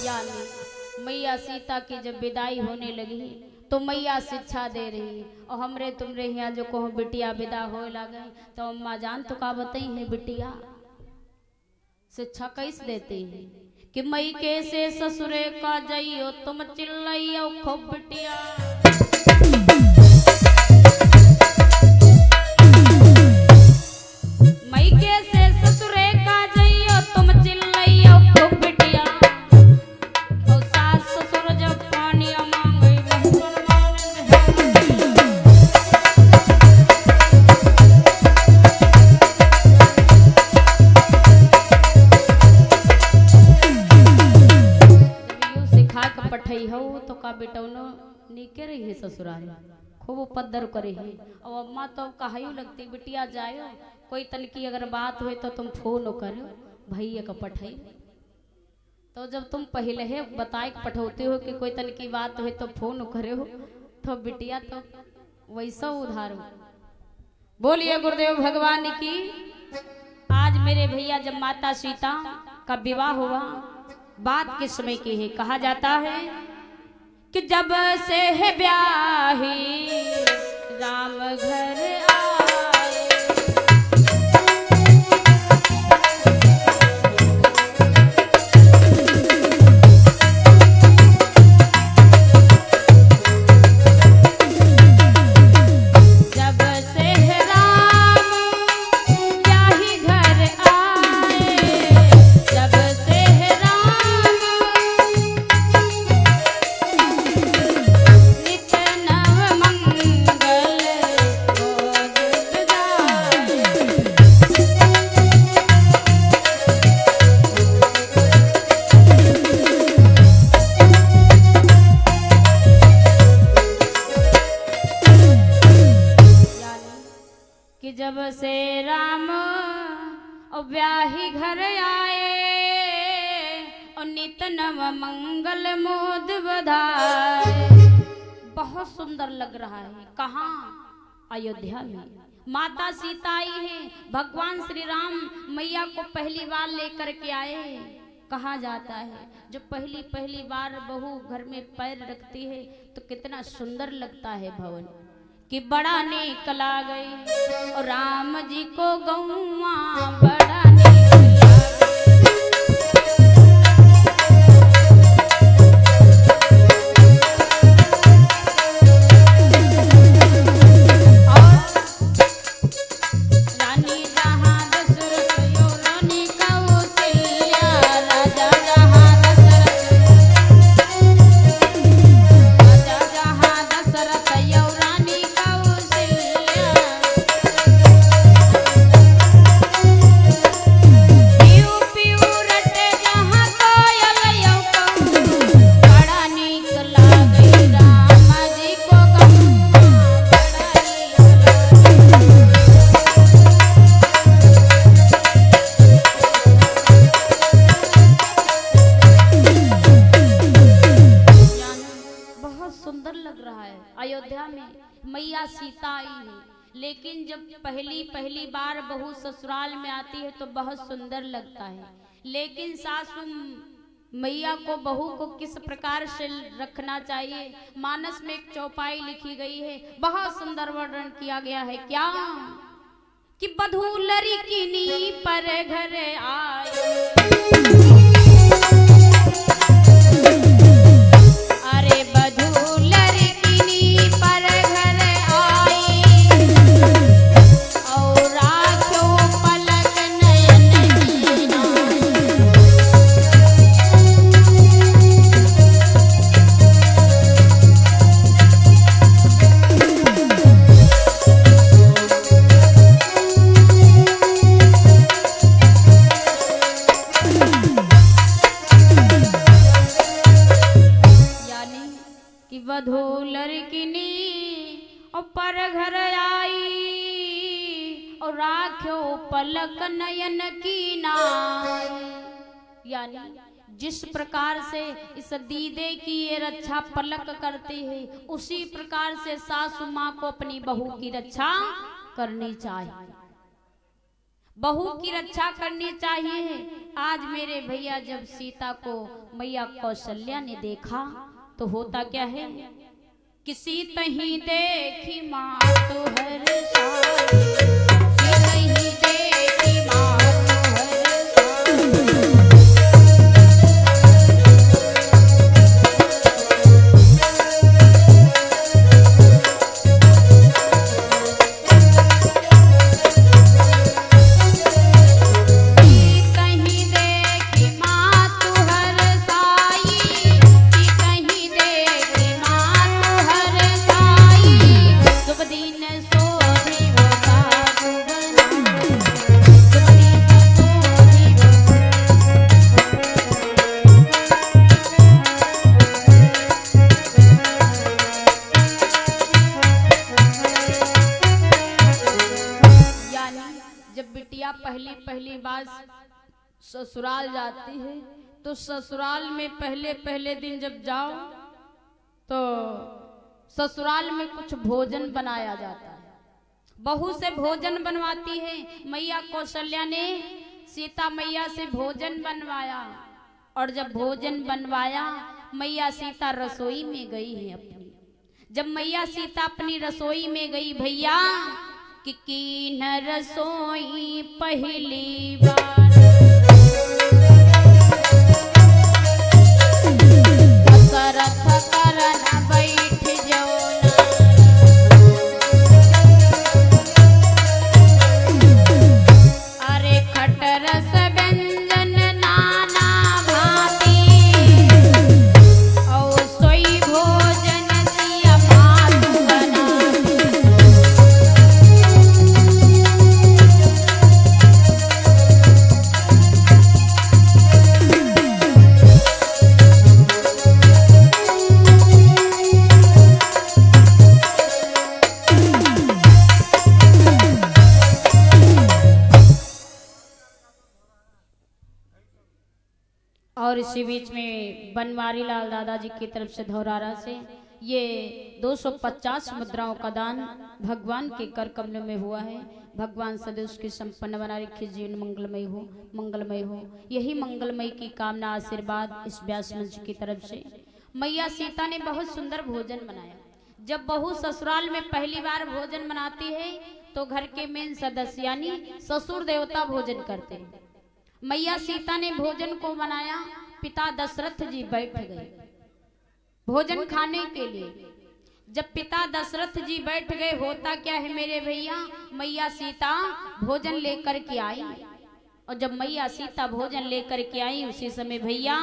यानी मैया सीता की जब विदाई होने लगी तो मैया शिक्षा दे रही और हमरे तुमरे यहाँ जो कहो बिटिया विदा हो लगे तो अम्मा जान तो का बताई है बिटिया शिक्षा कैसे देती है कि मई के से ससुरे का जाइयो तुम चिल्लाइयो खूब बिटिया मई के से ससुरे का जाइयो तुम चिल्लाइयो खूब बिटिया और सास ससुर जब पानी मांगे पठई हो तो का बेटौनो नीके रही है ससुराल खूब उपद्र करे है और अम्मा तो कहायू लगती बिटिया जायो कोई तनकी अगर बात हुई तो तुम फोन करो भैया का पठई तो जब तुम पहले ही बताए पठौते हो कि कोई तनकी बात हुई तो फोन करे हो तो बिटिया तो वैसा उधार हो। बोलिए गुरुदेव भगवान की। आज मेरे भैया जब माता सीता का विवाह हुआ बात किस समय की है कहा जाता है कि जब से है ब्याही राम घर आए जब से है राम ब्याही घर आए जब से है कि जब से राम और ब्याही घर आए और नित नव मंगल मोद बधाए। बहुत सुंदर लग रहा है। कहाँ? अयोध्या में माता सीता आई है। भगवान श्री राम मैया को पहली बार लेकर के आए। कहा जाता है जो पहली बार बहू घर में पैर रखती है तो कितना सुंदर लगता है भवन कि बड़ा नेक लागे और राम जी को गौवा बड़ा नेक मैया सीता आई है। लेकिन जब पहली बार बहू ससुराल में आती है तो बहुत सुंदर लगता है। लेकिन सासू मैया को बहू को किस प्रकार से रखना चाहिए मानस में एक चौपाई लिखी गई है। बहुत सुंदर वर्णन किया गया है। क्या कि बधू लड़किनी पर घर आए अरे बधू लड़किनी पर घर आई और राखो पलक नयन कीना बधू लड़किनी और पर घर आई और राख्यो पलक नयन की नाई। यानी जिस प्रकार से इस दीदे की ये रक्षा पलक करती है उसी प्रकार से सासू माँ को अपनी बहू की रक्षा करनी चाहिए। बहू की रक्षा करनी चाहिए। आज मेरे भैया जब सीता को मैया कौशल्या ने देखा तो होता क्या है, किसी तहीं देखी माँ तो हर साई, किसी तहीं देखी माँ तो हर पहली बार ससुराल जाती है तो ससुराल में पहले दिन जब जाओ तो ससुराल में कुछ भोजन बनाया जाता है। बहू से भोजन बनवाती है। मैया कौशल्या ने सीता मैया से भोजन बनवाया और जब भोजन बनवाया मैया सीता रसोई में गई है अपनी। जब मैया सीता अपनी रसोई में गई भैया कि न रसोई पहली बार करत करन बैठ जाओ अरे खटरस व्यंजन नाना भांति और सोई भोजन सिया भात बना। और इसी बीच में बनवारी लाल दादाजी की तरफ से धौरारा से ये 250 मुद्राओं का दान भगवान के कर कमलों में हुआ है। भगवान सदैव उसकी संपन्न बना रखी, जीवन मंगलमय हो। यही मंगलमय की कामना आशीर्वाद इस व्यास मंच की तरफ से। मैया सीता ने बहुत सुंदर भोजन बनाया। जब बहू ससुराल में पहली बार भोजन बनाती है तो घर के मेन सदस्य यानी ससुर देवता भोजन करते हैं। मैया सीता ने भोजन को बनाया। पिता दशरथ जी बैठ गए भोजन खाने के लिए। जब पिता दशरथ जी बैठ गए होता क्या है मेरे भैया, मैया सीता भोजन लेकर के आई और जब मैया सीता भोजन लेकर के आई उसी समय भैया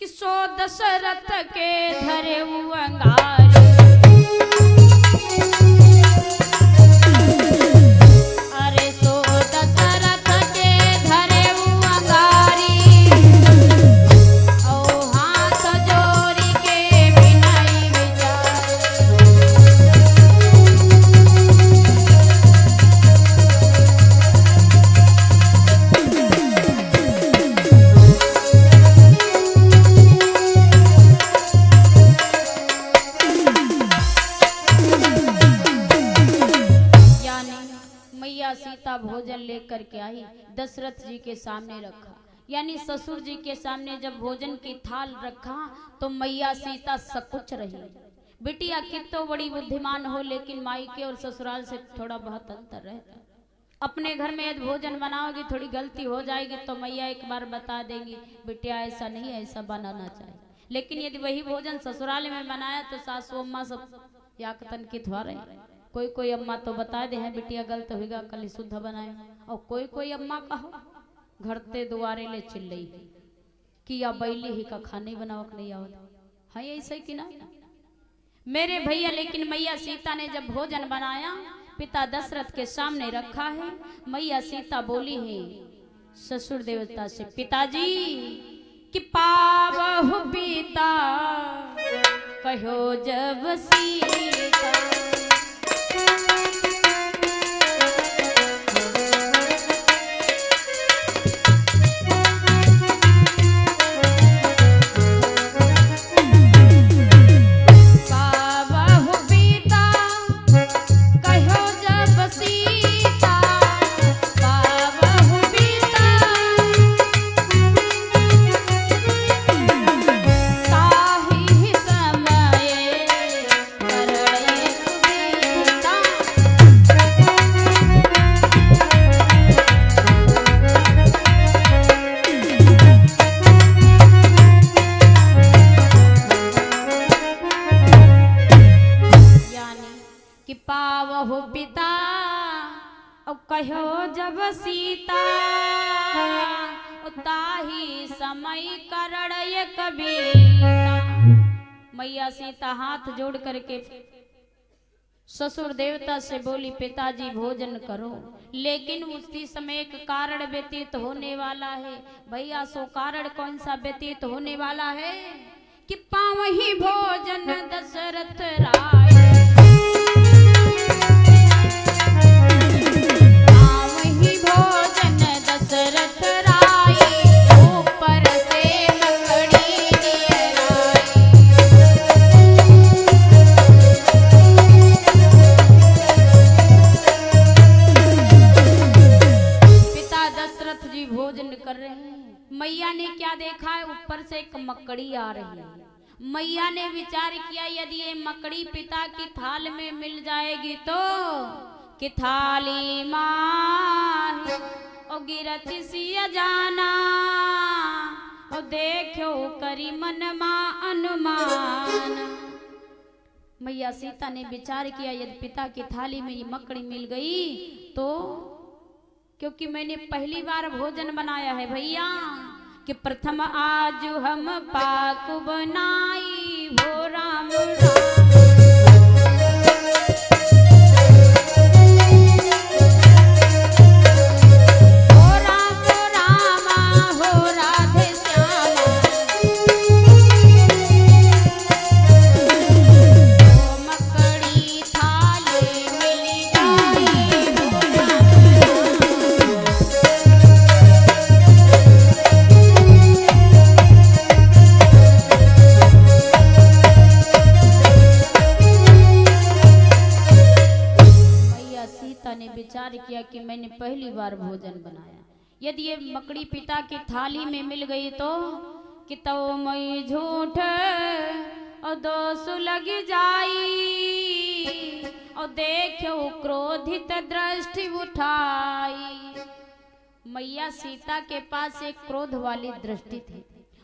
कि सो दशरथ के धरे अंगार भोजन लेकर के आई, दशरथ जी के सामने रखा। यानी ससुर जी के सामने जब भोजन की थाल रखा तो मैया सीता सकुच रही। बिटिया कितो बड़ी बुद्धिमान हो लेकिन माई के और ससुराल से थोड़ा बहुत अंतर रहता। अपने घर में यदि भोजन बनाओगी थोड़ी गलती हो जाएगी तो मैया एक बार बता देंगी बिटिया ऐसा नहीं ऐसा बनाना चाहिए। लेकिन यदि वही भोजन ससुराल में बनाया तो सासू अम्मा सब याकतन की थवा रही। कोई अम्मा तो बता दे हैं बिटिया गलत होगा कल शुद्ध बनाए, और कोई अम्मा कहो घरते दुआरे ले चिल रही कि या बैली ही का खाने बनावक नहीं आवत है ऐसा कि ना मेरे भैया। लेकिन मैया सीता ने जब भोजन बनाया पिता दशरथ के सामने रखा है, मैया सीता बोली है ससुर देवता से, पिताजी कि पावहु पिता कहो जब सीता पावहु पिता कहो जब सीता कहो जब सीता ताही समय करण ये कबीता। मैया सीता हाथ जोड़ करके ससुर देवता से बोली पिताजी भोजन करो, लेकिन उसी समय एक कारण व्यतीत होने वाला है। भैया सो कारण कौन सा व्यतीत होने वाला है कि पावही भोजन दशरथ राय, पावही भोजन दशरथ राय, ऊपर से मकड़ी नियराई। पिता दशरथ जी भोजन कर रहे हैं। मैया ने क्या देखा है, ऊपर से एक मकड़ी आ रही है। मैया ने विचार किया यदि ये मकड़ी पिता की थाल में मिल जाएगी तो कि थाली माँ और गिरती सिया जाना और देखो करी मन माँ अनुमान। मैया सीता ने विचार किया यदि पिता की थाली में ये मकड़ी मिल गई तो, क्योंकि मैंने पहली बार भोजन बनाया है भैया कि प्रथम आज हम पाक बनाई भो राम राम। हो राम रामा हो राधे श्यामा, ओ मकड़ी थाली मिली जाई भो राम राम। ने विचार किया कि मैंने पहली बार भोजन बनाया, यदि ये मकड़ी पिता की थाली में मिल गई तो कि तो मैं झूठ और दोष लग जाई और देखो क्रोधित दृष्टि उठाई। मैया सीता के पास एक क्रोध वाली दृष्टि थी।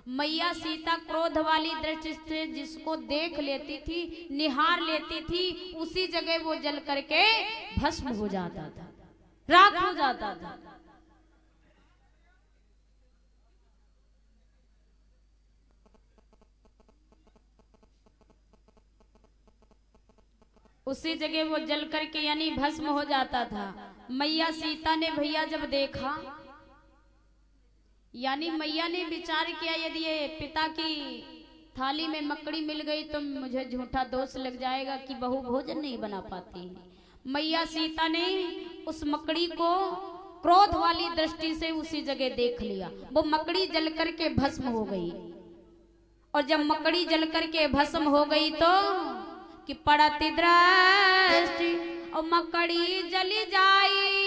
मैया सीता क्रोध वाली दृष्टि से जिसको देख लेती थी, निहार लेती थी, उसी जगह वो जल करके भस्म हो जाता था, राख हो जाता था। उसी जगह वो जल करके यानी भस्म हो जाता था। मैया सीता ने भैया जब देखा, यानी मैया ने विचार किया यदि ये पिता की थाली में मकड़ी मिल गई तो मुझे झूठा दोष लग जाएगा कि बहू भोजन नहीं बना पाती है। मैया सीता ने उस मकड़ी को क्रोध वाली दृष्टि से उसी जगह देख लिया। वो मकड़ी जल करके भस्म हो गई, और जब मकड़ी जल करके भस्म हो गई तो कि पड़ती दृष्टि और मकड़ी जली जाई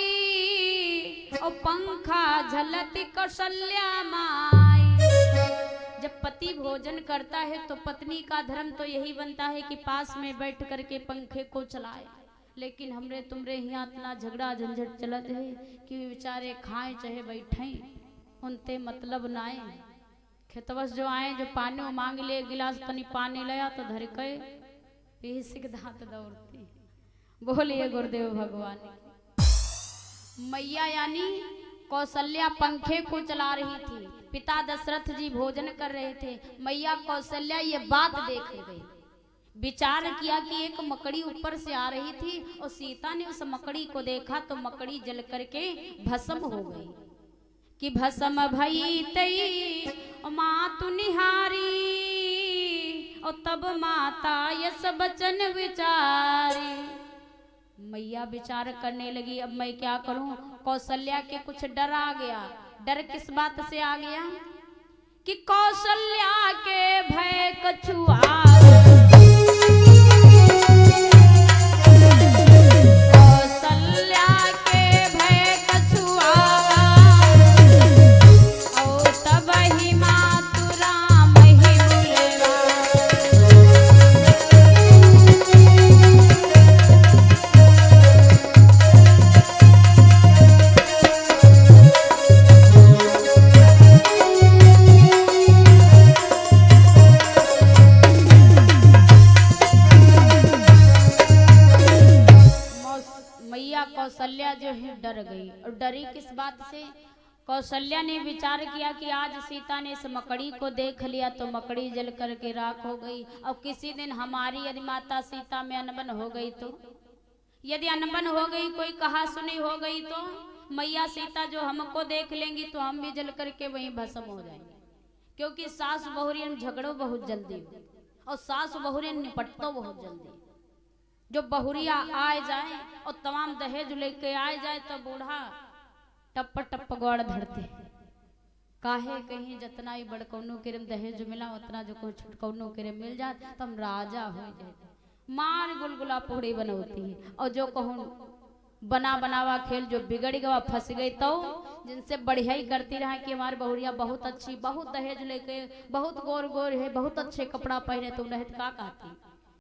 और पंखा झलती कौशल्या माई। जब पति भोजन करता है तो पत्नी का धर्म तो यही बनता है कि पास में बैठ करके पंखे को चलाए, लेकिन हमरे तुमरे यहाँ इतना झगड़ा झंझट चलत है कि बेचारे खाएं चाहे बैठे उनते मतलब नाए। खेतवस जो आए जो पानी मांग ले गिलास तनी पानी लया तो धर के यही सिख दांत दौड़ती। बोलिए गुरुदेव भगवान। मैया यानी कौशल्या पंखे को चला रही थी, पिता दशरथ जी भोजन कर रहे थे। मैया कौशल्या ये बात देख गई, विचार किया कि एक मकड़ी ऊपर से आ रही थी और सीता ने उस मकड़ी को देखा तो मकड़ी जल करके भस्म हो गई। कि भस्म भई तई मातु निहारी और तब माता यस बचन विचारी। मैया विचार करने लगी अब मैं क्या करूं। कौशल्या के कुछ डर आ गया। डर किस बात से आ गया कि कौशल्या के भय कछुआ, कौशल्या के भय कछुआ और तब ही मातु राम ही बुलवा। ही डर गई। और डरी किस बात से? कौशल्या ने विचार किया कि आज सीता ने इस मकड़ी को देख लिया तो मकड़ी जल करके राख हो गई। अब किसी दिन हमारी यदि माता सीता में अनबन हो गई तो, यदि अनबन हो गई, कोई कहा सुनी हो गई तो मैया सीता जो हमको देख लेंगी तो हम भी जल करके वहीं भस्म हो जाएंगे। क्योंकि सास बहुरियन झगड़ो बहुत जल्दी और सास बहुरियन निपटतो बहुत जल्दी। जो बहुरिया आए जाए और तमाम दहेज लेके आए जाए तो बूढ़ा टप टप गौड़ धरते। काहे कहीं जितना ही बड़ कौनो के दहेज मिला उतना जो को कौनो के मिल जाए तो हम राजा हो जाए। मार गुलगुला पूरी बनौती है। और जो कहूँ बना बनावा खेल जो बिगड़ गया फंस गई तो जिनसे बढ़िया ही करती रहा कि हमारी बहुरिया बहुत अच्छी, बहुत दहेज लेके, बहुत गोर गोर है, बहुत अच्छे कपड़ा पहने, तुम रहत का कहती।